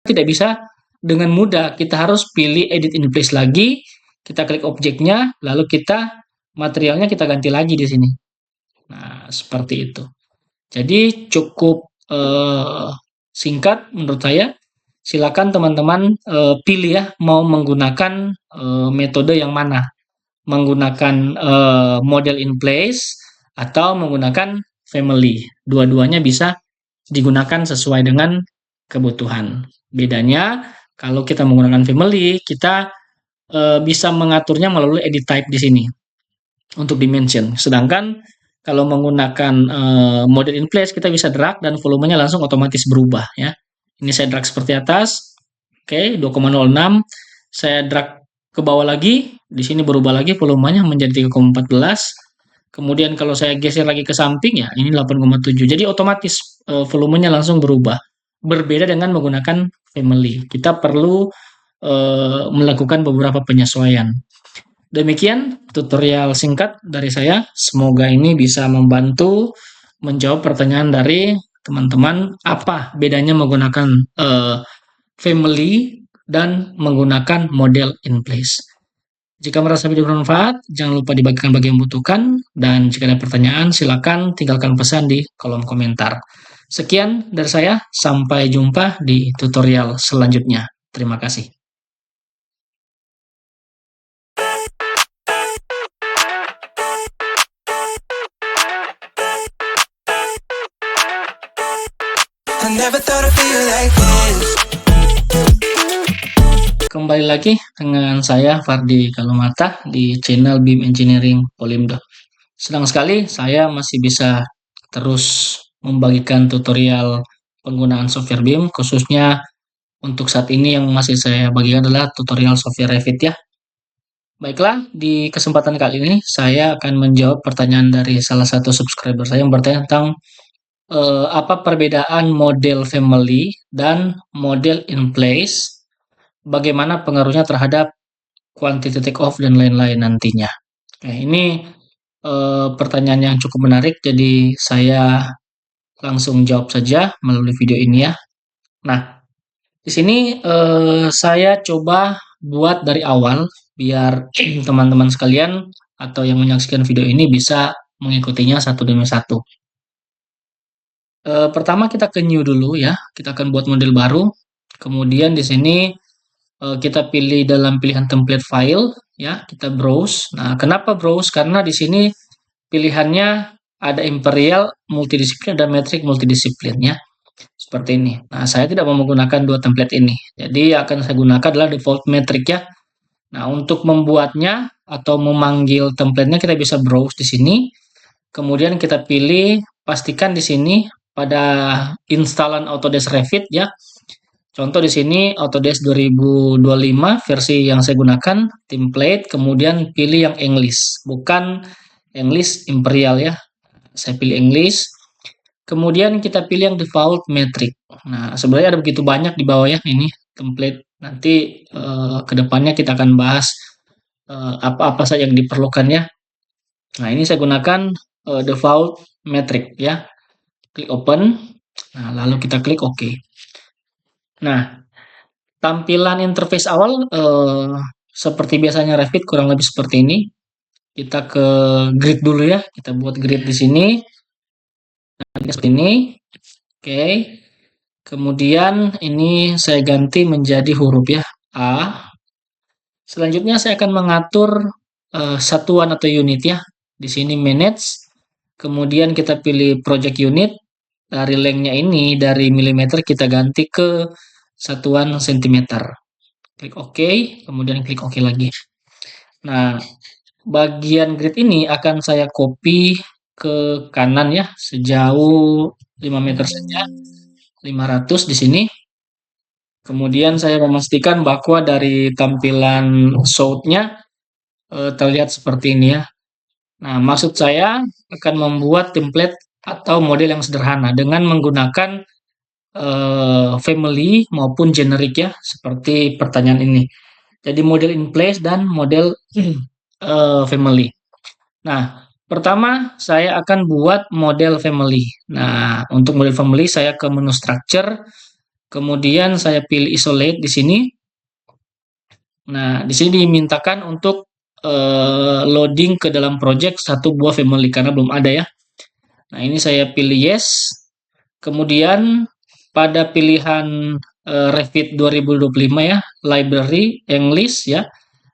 tidak bisa dengan mudah. Kita harus pilih edit in place lagi, kita klik objeknya, lalu materialnya kita ganti lagi di sini. Nah, seperti itu. Jadi cukup singkat menurut saya. Silakan teman-teman pilih ya mau menggunakan metode yang mana. Menggunakan model in place atau menggunakan family. Dua-duanya bisa digunakan sesuai dengan kebutuhan. Bedanya kalau kita menggunakan family, kita bisa mengaturnya melalui edit type di sini untuk dimension. Sedangkan kalau menggunakan model in place, kita bisa drag dan volumenya langsung otomatis berubah ya. Ini saya drag seperti atas. Oke, 2,06. Saya drag ke bawah lagi, di sini berubah lagi volumenya menjadi 3,14. Kemudian kalau saya geser lagi ke samping ya, ini 8,7. Jadi otomatis volumenya langsung berubah. Berbeda dengan menggunakan family. Kita perlu melakukan beberapa penyesuaian. Demikian tutorial singkat dari saya. Semoga ini bisa membantu menjawab pertanyaan dari teman-teman apa bedanya menggunakan family dan menggunakan model in place. Jika merasa video bermanfaat, jangan lupa dibagikan bagi yang membutuhkan, dan jika ada pertanyaan, silakan tinggalkan pesan di kolom komentar. Sekian dari saya, sampai jumpa di tutorial selanjutnya. Terima kasih. I never thought I'd feel like this. Kembali lagi dengan saya Fardi Kalumata di channel BIM Engineering Polimdo. Senang sekali saya masih bisa terus membagikan tutorial penggunaan software BIM, khususnya untuk saat ini yang masih saya bagikan adalah tutorial software Revit ya. Baiklah, di kesempatan kali ini saya akan menjawab pertanyaan dari salah satu subscriber saya yang bertanya tentang apa perbedaan model family dan model in place, bagaimana pengaruhnya terhadap quantity take off dan lain-lain nantinya. Oke, ini pertanyaan yang cukup menarik, jadi saya langsung jawab saja melalui video ini ya. Nah, di sini saya coba buat dari awal biar teman-teman sekalian atau yang menyaksikan video ini bisa mengikutinya satu demi satu. Pertama kita ke new dulu ya, kita akan buat model baru. Kemudian di sini kita pilih dalam pilihan template file ya, kita browse. Nah, kenapa browse? Karena di sini pilihannya ada imperial multidisiplin dan metric multidisiplin ya. Seperti ini. Nah, saya tidak mau menggunakan dua template ini. Jadi yang akan saya gunakan adalah default metric ya. Nah, untuk membuatnya atau memanggil templatenya kita bisa browse di sini. Kemudian kita pilih, pastikan di sini pada instalan Autodesk Revit ya. Contoh di sini Autodesk 2025 versi yang saya gunakan, template, kemudian pilih yang English, bukan English Imperial ya. Saya pilih English. Kemudian kita pilih yang default metric. Nah, sebenarnya ada begitu banyak di bawah ya ini template. Nanti kedepannya kita akan bahas apa-apa saja yang diperlukan ya. Nah, ini saya gunakan default metric ya. Klik open. Nah, lalu kita klik OK. Nah, tampilan interface awal seperti biasanya Revit kurang lebih seperti ini. Kita ke grid dulu ya. Kita buat grid di sini. Nah, seperti ini. Oke. Kemudian ini saya ganti menjadi huruf ya, A. Selanjutnya saya akan mengatur satuan atau unit ya. Di sini manage. Kemudian kita pilih project unit. Dari lengthnya ini, dari milimeter kita ganti ke satuan sentimeter. Klik OK, kemudian klik OK lagi. Nah, bagian grid ini akan saya copy ke kanan ya, sejauh 5 meter saja. 500 di sini. Kemudian saya memastikan bahwa dari tampilan show-nya terlihat seperti ini ya. Nah, maksud saya akan membuat template atau model yang sederhana dengan menggunakan family maupun generic ya, seperti pertanyaan ini. Jadi model in place dan model family. Nah, pertama saya akan buat model family. Nah, untuk model family saya ke menu structure, Kemudian saya pilih isolate di sini. Nah, di sini dimintakan untuk loading ke dalam project satu buah family karena belum ada ya. Nah, ini saya pilih yes. Kemudian pada pilihan Revit 2025 ya, library English ya.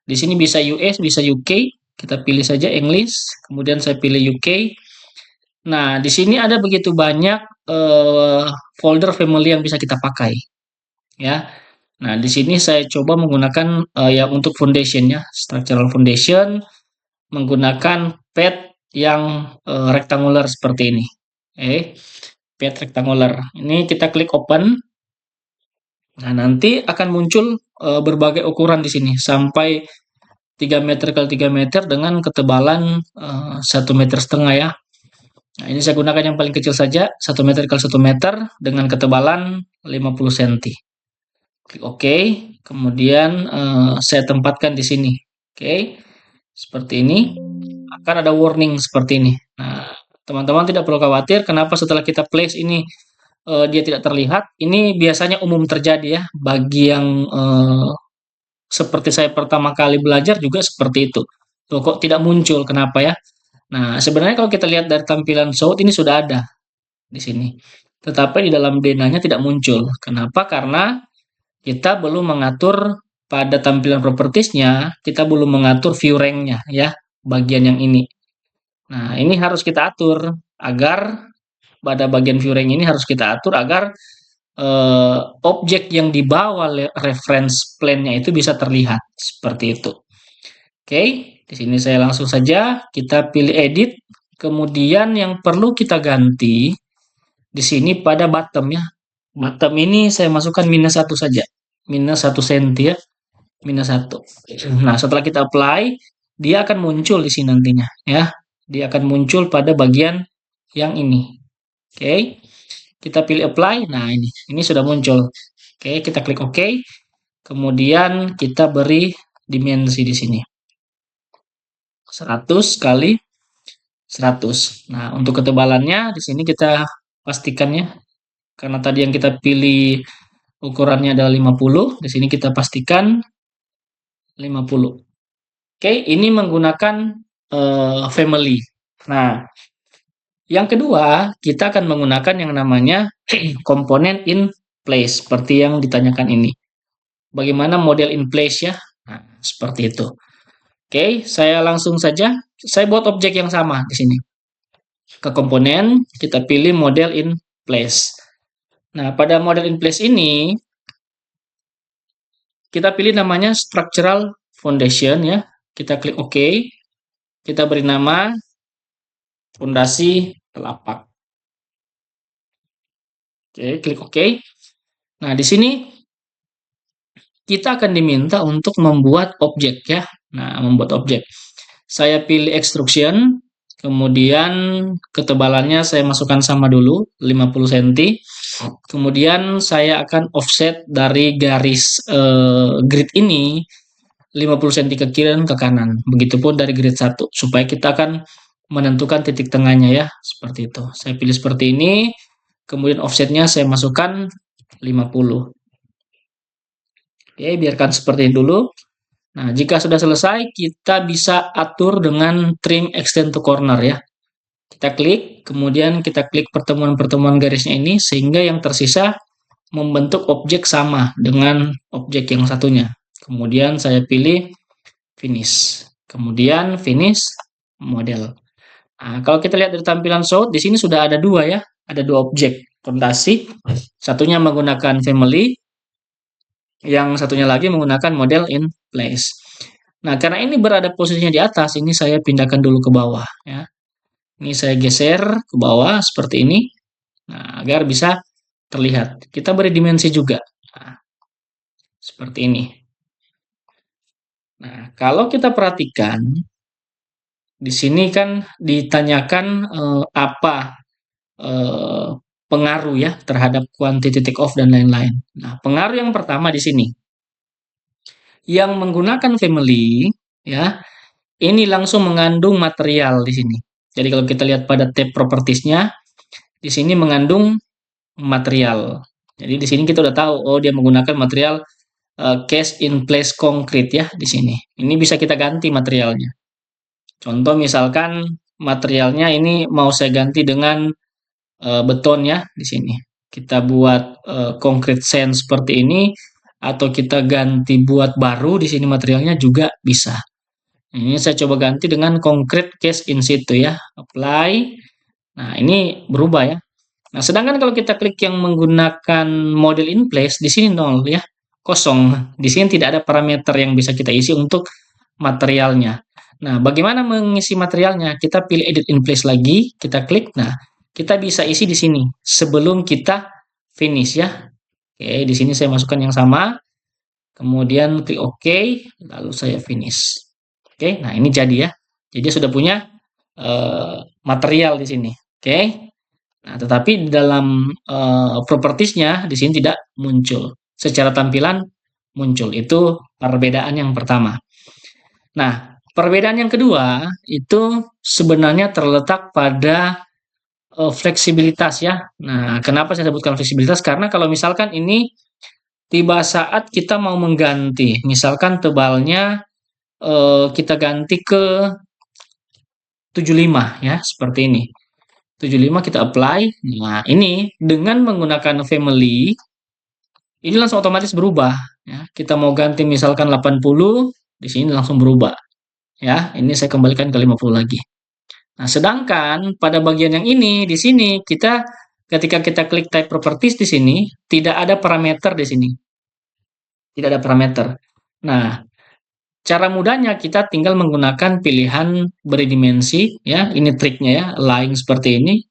Di sini bisa US, bisa UK. Kita pilih saja English, kemudian saya pilih UK. Nah, di sini ada begitu banyak folder family yang bisa kita pakai ya. Nah, di sini saya coba menggunakan yang untuk foundation-nya, structural foundation, menggunakan pad yang rectangular seperti ini. Pad rectangular. Ini kita klik open. Nah, nanti akan muncul berbagai ukuran di sini sampai 3 meter kali 3 meter dengan ketebalan 1,5 meter ya. Nah, ini saya gunakan yang paling kecil saja, 1 meter kali 1 meter dengan ketebalan 50 cm. Klik OK, kemudian saya tempatkan di sini. Oke, seperti ini. Akan ada warning seperti ini. Nah, teman-teman tidak perlu khawatir kenapa setelah kita place ini dia tidak terlihat. Ini biasanya umum terjadi ya bagi yang seperti saya pertama kali belajar juga seperti itu. Tuh, kok tidak muncul, kenapa ya? Nah, sebenarnya kalau kita lihat dari tampilan Sound ini sudah ada di sini. Tetapi di dalam denanya tidak muncul. Kenapa? Karena kita belum mengatur pada tampilan propertiesnya, kita belum mengatur view rank-nya ya, bagian yang ini. Nah, ini harus kita atur agar pada bagian view rank ini harus kita atur agar objek yang dibawa reference plane-nya itu bisa terlihat seperti itu. Oke, di sini saya langsung saja kita pilih edit. Kemudian yang perlu kita ganti di sini pada bottom ya. Bottom ini saya masukkan -1 saja. -1 cm ya. -1. Nah, setelah kita apply, dia akan muncul di sini nantinya ya. Dia akan muncul pada bagian yang ini. Oke. Kita pilih apply. Nah, ini sudah muncul. Oke, kita klik OK. Kemudian kita beri dimensi di sini. 100 kali 100. Nah, untuk ketebalannya di sini kita pastikan ya. Karena tadi yang kita pilih ukurannya adalah 50, di sini kita pastikan 50. Oke, ini menggunakan family. Nah, yang kedua, kita akan menggunakan yang namanya komponen in place, seperti yang ditanyakan ini. Bagaimana model in place ya? Nah, seperti itu. Oke, saya langsung saja. Saya buat objek yang sama di sini. Ke komponen, kita pilih model in place. Nah, pada model in place ini, kita pilih namanya structural foundation ya. Kita klik OK. Kita beri nama fondasi telapak. Oke, klik OK. Nah, di sini kita akan diminta untuk membuat objek ya. Nah, membuat objek. Saya pilih extrusion, kemudian ketebalannya saya masukkan sama dulu, 50 cm. Kemudian saya akan offset dari garis grid ini 50 cm ke kiri dan ke kanan. Begitupun dari grid 1, supaya kita akan menentukan titik tengahnya ya, seperti itu. Saya pilih seperti ini, kemudian offsetnya saya masukkan 50. Oke, biarkan seperti ini dulu. Nah, jika sudah selesai, kita bisa atur dengan trim extend to corner ya. Kita klik, kemudian kita klik pertemuan-pertemuan garisnya ini, sehingga yang tersisa membentuk objek sama dengan objek yang satunya. Kemudian saya pilih finish. Kemudian finish model. Nah, kalau kita lihat dari tampilan Sound, di sini sudah ada dua ya. Ada dua objek fondasi. Satunya menggunakan family, yang satunya lagi menggunakan model in place. Nah, karena ini berada posisinya di atas, ini saya pindahkan dulu ke bawah ya. Ini saya geser ke bawah seperti ini. Nah, agar bisa terlihat. Kita beri dimensi juga. Nah, seperti ini. Nah, kalau kita perhatikan di sini kan ditanyakan apa pengaruh ya terhadap quantity take off dan lain-lain. Nah, pengaruh yang pertama di sini yang menggunakan family ya, ini langsung mengandung material di sini. Jadi kalau kita lihat pada tab propertiesnya, di sini mengandung material Jadi di sini kita udah tahu, oh dia menggunakan material cast in place concrete ya di sini. Ini bisa kita ganti materialnya. Contoh misalkan materialnya ini mau saya ganti dengan beton ya di sini. Kita buat concrete sand seperti ini atau kita ganti buat baru di sini materialnya juga bisa. Ini saya coba ganti dengan concrete cast in situ ya. Apply. Nah, ini berubah ya. Nah, sedangkan kalau kita klik yang menggunakan model in place, di sini nol ya, kosong. Di sini tidak ada parameter yang bisa kita isi untuk materialnya. Nah, bagaimana mengisi materialnya? Kita pilih edit in place lagi, kita klik. Nah, kita bisa isi di sini sebelum kita finish ya. Oke, di sini saya masukkan yang sama, kemudian klik OK, lalu saya finish. Oke, nah ini jadi ya. Jadi sudah punya material di sini. Oke. Nah, tetapi di dalam propertiesnya di sini tidak muncul. Secara tampilan muncul. Itu perbedaan yang pertama. Nah, perbedaan yang kedua itu sebenarnya terletak pada fleksibilitas ya. Nah, kenapa saya sebutkan fleksibilitas? Karena kalau misalkan ini tiba saat kita mau mengganti, misalkan tebalnya kita ganti ke 75 ya, seperti ini. 75 kita apply. Nah, ini dengan menggunakan family ini langsung otomatis berubah ya. Kita mau ganti misalkan 80, di sini langsung berubah ya. Ini saya kembalikan ke 50 lagi. Nah, sedangkan pada bagian yang ini di sini kita ketika kita klik type properties di sini tidak ada parameter di sini. Tidak ada parameter. Nah, cara mudahnya kita tinggal menggunakan pilihan beri dimensi ya. Ini triknya ya, align seperti ini,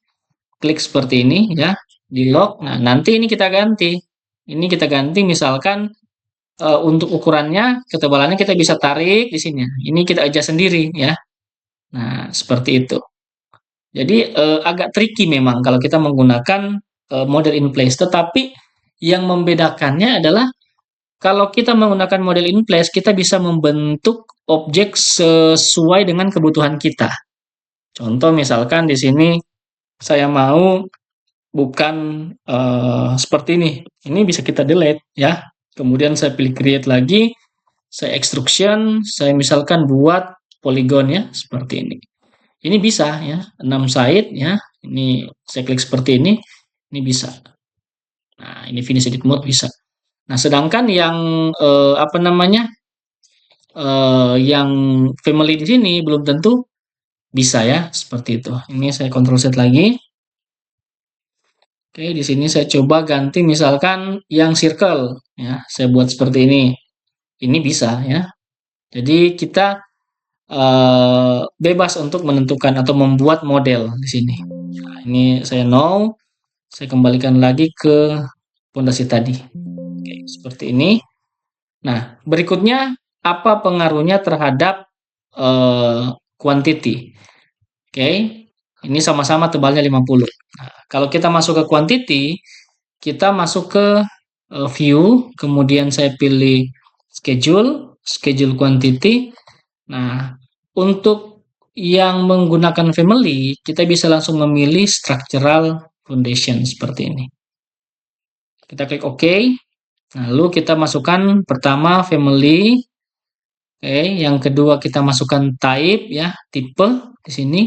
klik seperti ini ya, di lock. Nah, nanti ini kita ganti. Ini kita ganti misalkan untuk ukurannya, ketebalannya kita bisa tarik di sini. Ini kita adjust sendiri ya. Nah, seperti itu. Jadi agak tricky memang kalau kita menggunakan model in place. Tetapi yang membedakannya adalah kalau kita menggunakan model in place, kita bisa membentuk objek sesuai dengan kebutuhan kita. Contoh misalkan di sini saya mau bukan seperti ini. Ini bisa kita delete ya. Kemudian saya pilih create lagi, saya extrusion, saya misalkan buat polygon ya, seperti ini. Ini bisa ya, 6 side ya. Ini saya klik seperti ini bisa. Nah, ini finish edit mode bisa. Nah, sedangkan yang apa namanya? Yang family di sini belum tentu bisa ya, seperti itu. Ini saya control Z lagi. Oke, di sini saya coba ganti misalkan yang circle ya. Saya buat seperti ini. Ini bisa ya. Jadi kita bebas untuk menentukan atau membuat model di sini. Nah, ini saya no. Saya kembalikan lagi ke pondasi tadi. Oke, seperti ini. Nah, berikutnya apa pengaruhnya terhadap quantity? Oke, ini sama-sama tebalnya 50. Nah, kalau kita masuk ke quantity, kita masuk ke view, kemudian saya pilih schedule quantity. Nah, untuk yang menggunakan family, kita bisa langsung memilih structural foundation seperti ini. Kita klik OK. Lalu kita masukkan pertama family. Oke, yang kedua kita masukkan type ya, tipe di sini.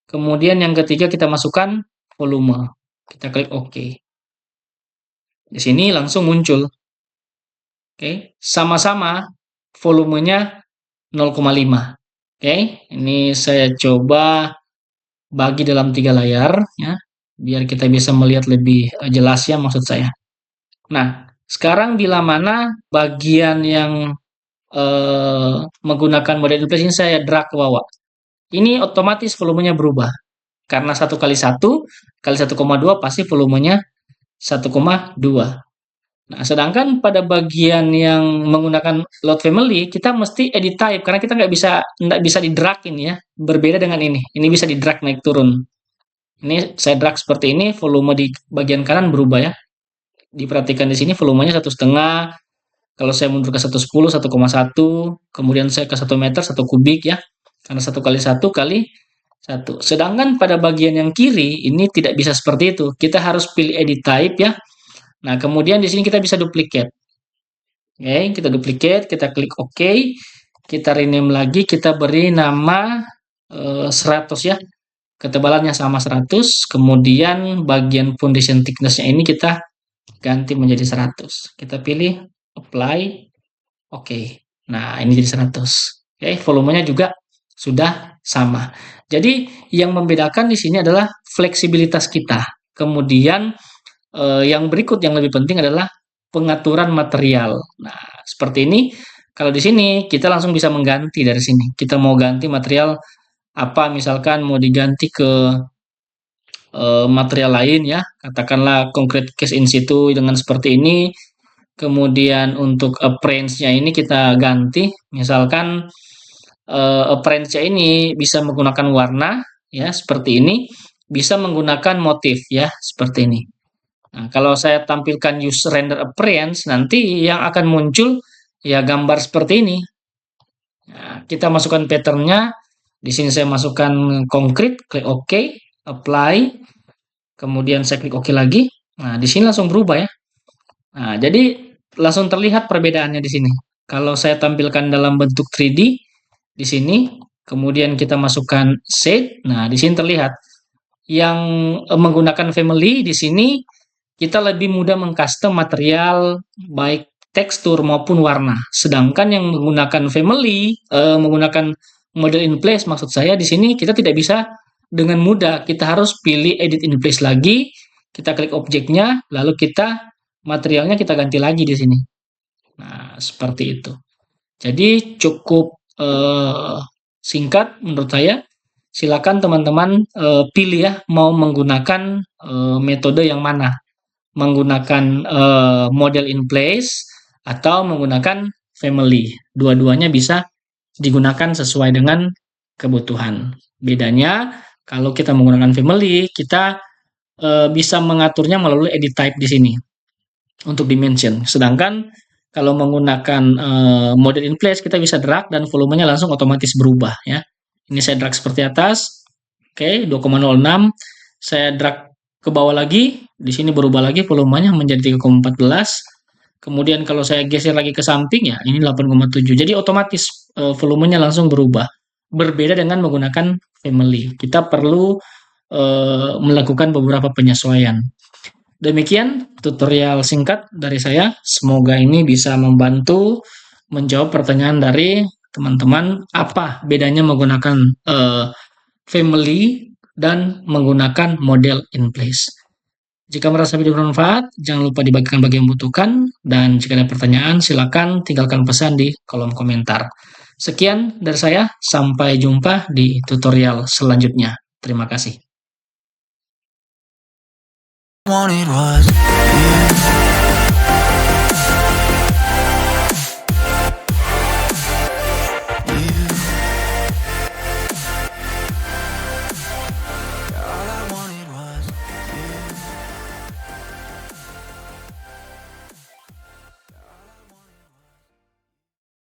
Kemudian yang ketiga kita masukkan volume. Kita klik OK. Di sini langsung muncul. Oke, sama-sama volumenya 0,5. Oke, ini saya coba bagi dalam 3 layar ya, biar kita bisa melihat lebih jelas ya maksud saya. Nah, sekarang bila mana bagian yang menggunakan model in place ini saya drag ke bawah. Ini otomatis volumenya berubah. Karena 1 kali 1 kali 1,2 pasti volumenya 1,2. Nah, sedangkan pada bagian yang menggunakan load family, kita mesti edit type karena kita nggak bisa di drag ini ya. Berbeda dengan ini. Ini bisa di drag naik turun. Ini saya drag seperti ini, volume di bagian kanan berubah ya. Diperhatikan di sini volumenya 1,5. Kalau saya mundur ke 110, 1,1, kemudian saya ke 1 meter, 1 kubik ya. Karena 1 kali 1 kali 1. Sedangkan pada bagian yang kiri ini tidak bisa seperti itu. Kita harus pilih edit type ya. Nah, kemudian di sini kita bisa duplicate. Oke, kita duplicate, kita klik OK, kita rename lagi, kita beri nama 100 ya. Ketebalannya sama 100, kemudian bagian foundation thickness-nya ini kita ganti menjadi 100. Kita pilih apply, oke. Nah, ini jadi 100. Oke, volumenya juga sudah sama. Jadi yang membedakan di sini adalah fleksibilitas kita. Kemudian yang berikut yang lebih penting adalah pengaturan material. Nah, seperti ini. Kalau di sini kita langsung bisa mengganti dari sini. Kita mau ganti material apa, misalkan mau diganti ke material lain ya, katakanlah concrete case in situ dengan seperti ini. Kemudian untuk appearance-nya ini kita ganti, misalkan appearance-nya ini bisa menggunakan warna ya seperti ini, bisa menggunakan motif ya seperti ini. Nah, kalau saya tampilkan use render appearance, nanti yang akan muncul ya gambar seperti ini. Nah, kita masukkan pattern-nya. Di sini saya masukkan konkret, klik OK, apply, kemudian saya klik OK lagi. Nah, di sini langsung berubah ya. Nah, jadi langsung terlihat perbedaannya di sini. Kalau saya tampilkan dalam bentuk 3D di sini, kemudian kita masukkan shade. Nah, di sini terlihat yang menggunakan family di sini kita lebih mudah mengcustom material baik tekstur maupun warna. Sedangkan yang menggunakan family, menggunakan model in place, maksud saya di sini kita tidak bisa dengan mudah. Kita harus pilih edit in place lagi, kita klik objeknya, lalu materialnya kita ganti lagi di sini. Nah, seperti itu. Jadi cukup singkat menurut saya. Silakan teman-teman pilih ya mau menggunakan metode yang mana. Menggunakan model in place atau menggunakan family. Dua-duanya bisa digunakan sesuai dengan kebutuhan. Bedanya kalau kita menggunakan family, kita bisa mengaturnya melalui edit type di sini untuk dimension. Sedangkan kalau menggunakan model in place, kita bisa drag dan volumenya langsung otomatis berubah ya. Ini saya drag seperti atas. Oke, 2,06. Saya drag ke bawah lagi, di sini berubah lagi volumenya menjadi 3,14. Kemudian kalau saya geser lagi ke samping ya, ini 8,7. Jadi otomatis volumenya langsung berubah. Berbeda dengan menggunakan family. Kita perlu melakukan beberapa penyesuaian. Demikian tutorial singkat dari saya. Semoga ini bisa membantu menjawab pertanyaan dari teman-teman apa bedanya menggunakan family dan menggunakan model in place. Jika merasa video bermanfaat, jangan lupa dibagikan bagi yang membutuhkan, dan jika ada pertanyaan, silakan tinggalkan pesan di kolom komentar. Sekian dari saya, sampai jumpa di tutorial selanjutnya. Terima kasih. Want it was you.